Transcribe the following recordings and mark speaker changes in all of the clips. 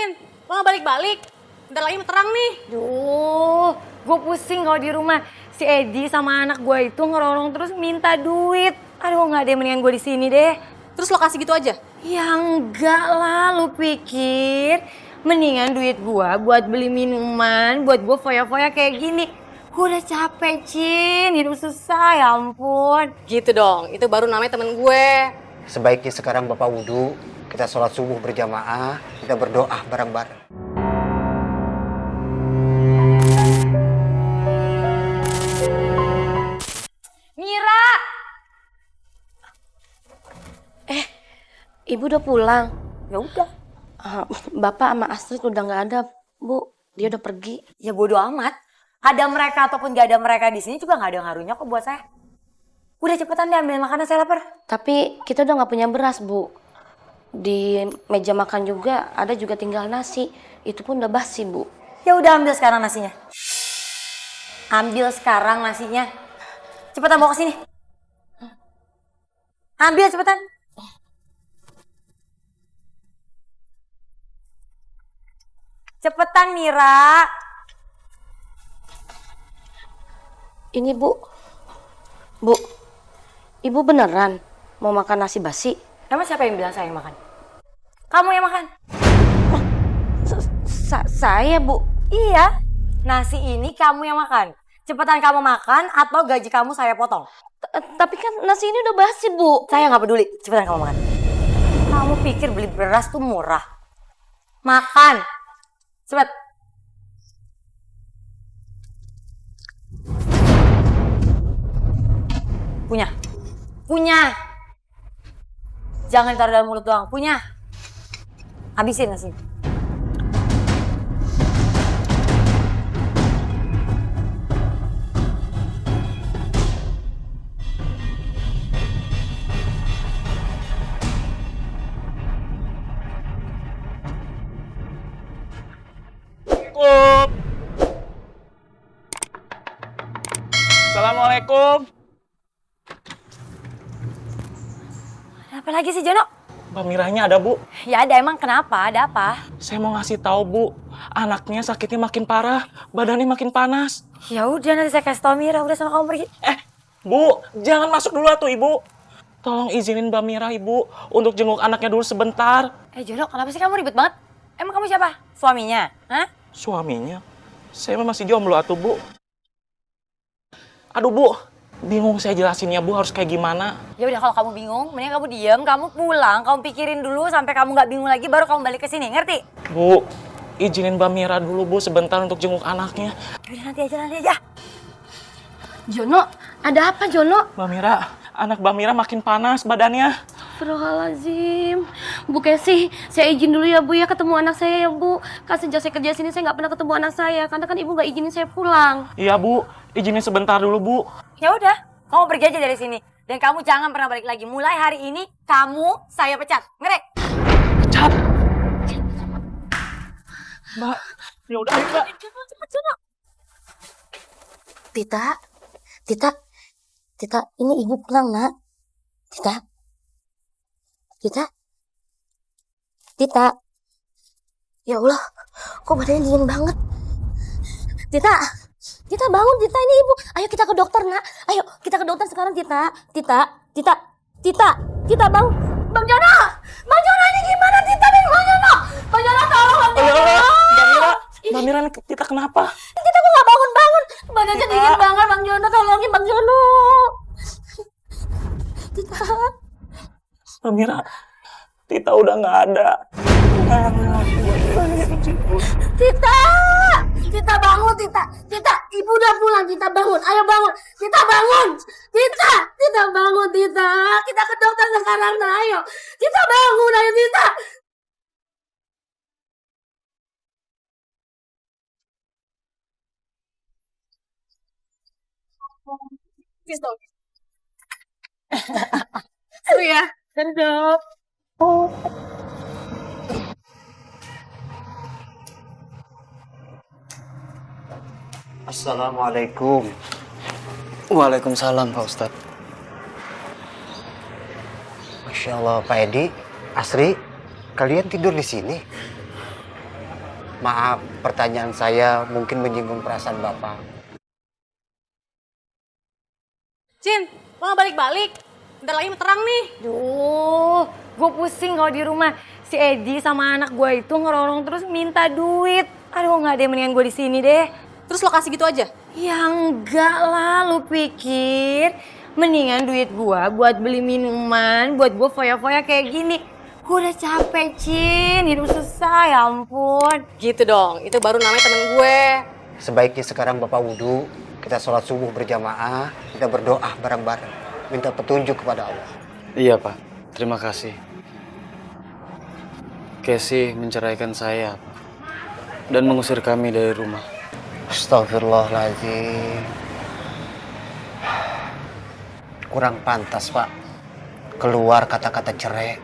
Speaker 1: Sin, lo gak balik-balik? Bentar lagi mau terang nih.
Speaker 2: Duh, gue pusing kalau di rumah. Si Edi sama anak gue itu ngerorong terus minta duit. Aduh, nggak deh, mendingan gue di sini deh.
Speaker 1: Terus lo kasih gitu aja?
Speaker 2: Ya enggak lah, lu pikir mendingan duit gue buat beli minuman, buat gue foya-foya kayak gini. Gue udah capek, Cin, hidup susah, ya ampun.
Speaker 1: Gitu dong, itu baru namanya temen gue.
Speaker 3: Sebaiknya sekarang Bapak wudhu, kita sholat subuh berjamaah, kita berdoa bareng-bareng.
Speaker 2: Mira!
Speaker 4: Ibu udah pulang.
Speaker 2: Ya udah.
Speaker 4: Bapak sama Astrid udah nggak ada, Bu. Dia udah pergi.
Speaker 2: Ya bodo amat. Ada mereka ataupun gak ada mereka di sini juga gak ada ngaruhnya kok buat saya. Udah cepetan deh ambil makanan, saya lapar.
Speaker 4: Tapi kita udah nggak punya beras, Bu. Di meja makan juga ada juga tinggal nasi. Itu pun udah basi, Bu.
Speaker 2: Ya udah ambil sekarang nasinya. Ambil sekarang nasinya. Cepetan bawa ke sini. Ambil cepetan. Cepetan Mira.
Speaker 4: Ini, Bu. Bu, Ibu beneran mau makan nasi basi?
Speaker 2: Emang siapa yang bilang saya yang makan? Kamu yang makan?
Speaker 4: Saya, Bu.
Speaker 2: Iya. Nasi ini kamu yang makan. Cepetan kamu makan atau gaji kamu saya potong.
Speaker 4: Tapi kan nasi ini udah basi, Bu.
Speaker 2: Saya nggak peduli. Cepetan kamu makan. Kamu pikir beli beras tuh murah? Makan. Cepet. Punya. Punya. Jangan taruh dalam mulut doang. Punya. Habisin nasi.
Speaker 5: Assalamualaikum.
Speaker 2: Apa lagi sih Jono?
Speaker 5: Mbak Miranya ada, Bu.
Speaker 2: Ya ada, emang kenapa? Ada apa?
Speaker 5: Saya mau ngasih tahu, Bu. Anaknya sakitnya makin parah, badannya makin panas.
Speaker 2: Ya udah nanti saya kasih tau Mira. Udah sama kamu pergi.
Speaker 5: Bu, jangan masuk dulu atuh, Ibu. Tolong izinin Mbak Mira, Ibu, untuk jenguk anaknya dulu sebentar.
Speaker 2: Jono, kenapa sih kamu ribet banget? Emang kamu siapa? Suaminya? Hah?
Speaker 5: Suaminya? Saya masih jomblo atuh, Bu. Aduh, Bu. Bingung saya jelasinnya, Bu, harus kayak gimana.
Speaker 2: Ya udah kalau kamu bingung, mending kamu diem, kamu pulang, kamu pikirin dulu sampai kamu nggak bingung lagi, baru kamu balik ke sini, ngerti?
Speaker 5: Bu, izinin Mbak Mira dulu, Bu, sebentar untuk jenguk anaknya.
Speaker 2: Udah nanti aja.
Speaker 4: Jono, ada apa, Jono?
Speaker 5: Mbak Mira, anak Mbak Mira makin panas badannya.
Speaker 4: Astagfirullahaladzim. Bu Kesi, saya izin dulu ya Bu ya ketemu anak saya ya Bu. Kan sejak saya kerja sini saya nggak pernah ketemu anak saya. Karena kan Ibu nggak izinin saya pulang.
Speaker 5: Iya, Bu. Izinin sebentar dulu, Bu.
Speaker 2: Ya udah, kamu pergi aja dari sini. Dan kamu jangan pernah balik lagi. Mulai hari ini, kamu saya pecat. Ngerti?
Speaker 5: Pecat. Mbak, ya udah, Mbak.
Speaker 2: Cepet, Jono.
Speaker 4: Tita, ini Ibu pulang, Nak. Tita. Ya Allah, kok badannya dingin banget. Tita bangun, Tita, ini Ibu. Ayo kita ke dokter, Nak. Ayo kita ke dokter sekarang, Tita. Tita bangun. Bang Jono ini gimana Tita nih, Bang Jono? Bang Jono tolong, Bang Jono.
Speaker 5: Mbak Mira, kita kenapa?
Speaker 4: Tita kok nggak bangun. Badannya dingin banget, Bang Jono. Tolongin Bang Jono. Tita.
Speaker 5: Mbak Mira, Tita udah nggak ada.
Speaker 4: Tita bangun, Tita, Ibu udah pulang, Tita bangun, ayo bangun, Tita bangun, Tita bangun, Tita, kita ke dokter sekarang, nah ayo, Tita bangun, ayo Tita.
Speaker 1: Seru ya?
Speaker 2: Sedap.
Speaker 3: Assalamualaikum.
Speaker 6: Waalaikumsalam Pak Ustadz.
Speaker 3: Masya Allah, Pak Edi, Asri, kalian tidur di sini? Maaf, pertanyaan saya mungkin menyinggung perasaan Bapak.
Speaker 1: Cin, lo nggak balik-balik? Bentar lagi mau terang nih.
Speaker 2: Duh, gue pusing kalau di rumah. Si Edi sama anak gue itu ngerorong terus minta duit. Aduh, nggak deh, mendingan gue di sini deh.
Speaker 1: Terus lo kasih gitu aja?
Speaker 2: Ya enggak lah, lu pikir. Mendingan duit gue buat beli minuman, buat gue foya-foya kayak gini. Gue udah capek, Cin. Hidup susah, ya ampun.
Speaker 1: Gitu dong, itu baru namanya temen gue.
Speaker 3: Sebaiknya sekarang Bapak wudhu, kita sholat subuh berjamaah, kita berdoa bareng-bareng, minta petunjuk kepada Allah.
Speaker 6: Iya Pak, terima kasih. Casey menceraikan saya Pak, dan mengusir kami dari rumah.
Speaker 3: Astagfirullahaladzim. Kurang pantas Pak, keluar kata-kata cerai.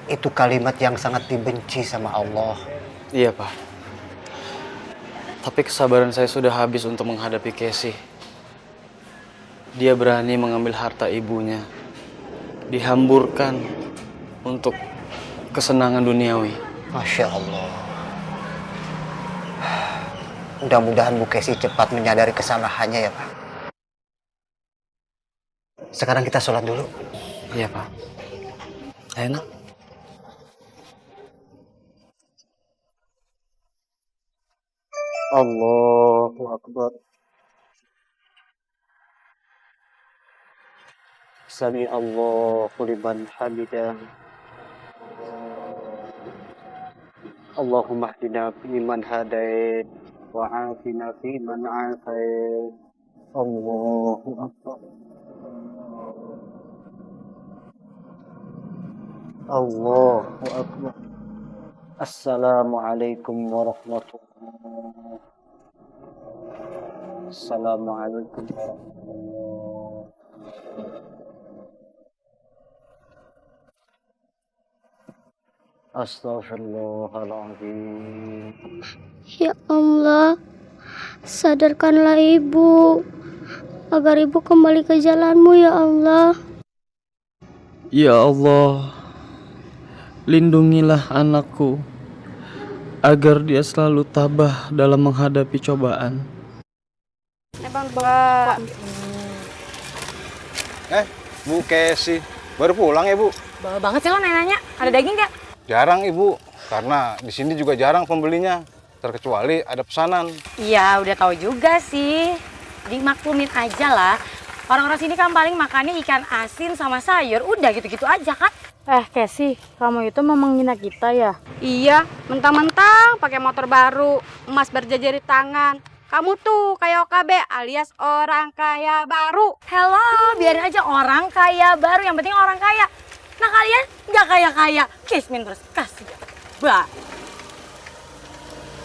Speaker 3: Itu kalimat yang sangat dibenci sama Allah.
Speaker 6: Iya Pak, tapi kesabaran saya sudah habis untuk menghadapi Casey. Dia berani mengambil harta ibunya, dihamburkan untuk kesenangan duniawi.
Speaker 3: Masya Allah. Mudah-mudahan Bu Casey cepat menyadari kesalahannya ya Pak. Sekarang kita sholat dulu.
Speaker 6: Iya Pak. Ayo nak.
Speaker 3: Allahu Akbar. Sami Allahu liman hamidah. Allahumma hdina fi man hadait wa afina fi man afait. Allahu Akbar. Allahu Akbar. Assalamualaikum warahmatullahi. Assalamualaikum warahmatullahi. Astaghfirullahaladzim.
Speaker 7: Ya Allah, sadarkanlah ibu, agar ibu kembali ke jalanmu ya Allah.
Speaker 6: Ya Allah, lindungilah anakku agar dia selalu tabah dalam menghadapi cobaan.
Speaker 8: Bu Casey, baru pulang ya Bu?
Speaker 2: Bawa banget sih lo nanya, ada daging gak?
Speaker 8: Jarang Ibu, karena di sini juga jarang pembelinya, terkecuali ada pesanan.
Speaker 2: Iya, udah tahu juga sih. Dimaklumin aja lah. Orang-orang sini kan paling makannya ikan asin sama sayur, udah gitu-gitu aja kan.
Speaker 7: Casey, kamu itu mau menghina kita ya?
Speaker 1: Iya, mentang-mentang pakai motor baru, emas berjajar di tangan. Kamu tuh kayak OKB alias orang kaya baru.
Speaker 2: Hello, biarin aja orang kaya baru, yang penting orang kaya. Nah kalian nggak kaya-kaya, kismin terus, kasih. Bah.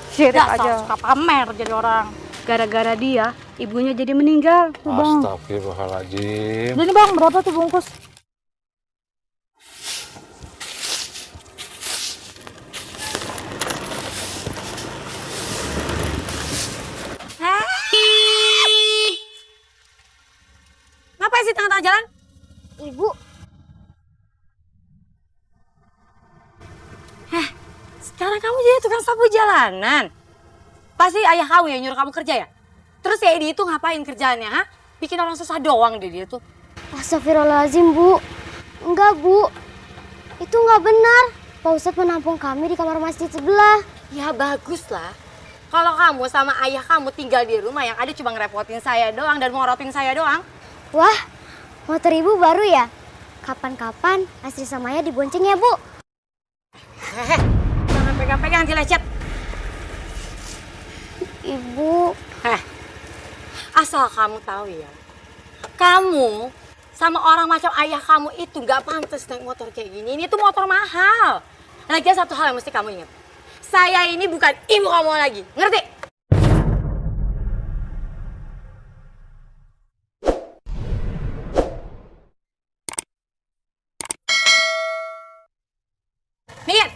Speaker 7: Sirik
Speaker 1: aja. Suka pamer jadi orang.
Speaker 7: Gara-gara dia, ibunya jadi meninggal. Tuh, Bang.
Speaker 8: Astagfirullahaladzim.
Speaker 7: Ini Bang, berapa tuh bungkus?
Speaker 2: Ngapain sih tengah-tengah jalan?
Speaker 7: Ibu,
Speaker 2: Sekarang kamu jadi tukang sapu jalanan. Pasti ayah kamu yang nyuruh kamu kerja ya? Terus si Edi itu ngapain kerjaannya, ha? Bikin orang susah doang deh dia tuh.
Speaker 7: astagfirullahaladzim Bu. Enggak Bu, itu nggak benar. Pak Ustadz menampung kami di kamar masjid sebelah.
Speaker 2: Ya bagus lah. Kalau kamu sama ayah kamu tinggal di rumah yang ada cuma ngerepotin saya doang dan ngorotin saya doang.
Speaker 7: Wah, motor ibu baru ya? Kapan-kapan Asri sama Ayah dibonceng ya Bu?
Speaker 2: Hehe, jangan pegang-pegang nanti lecet.
Speaker 7: Ibu,
Speaker 2: Asal kamu tahu ya, kamu sama orang macam ayah kamu itu nggak pantas naik motor kayak gini. Ini tuh motor mahal. Lagi satu hal yang mesti kamu ingat. Saya ini bukan ibu kamu lagi, ngerti? Minggir!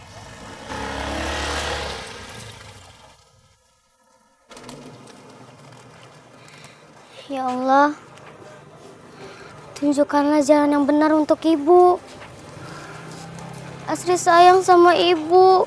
Speaker 7: ya Allah, tunjukkanlah jalan yang benar untuk ibu. Asri sayang sama ibu.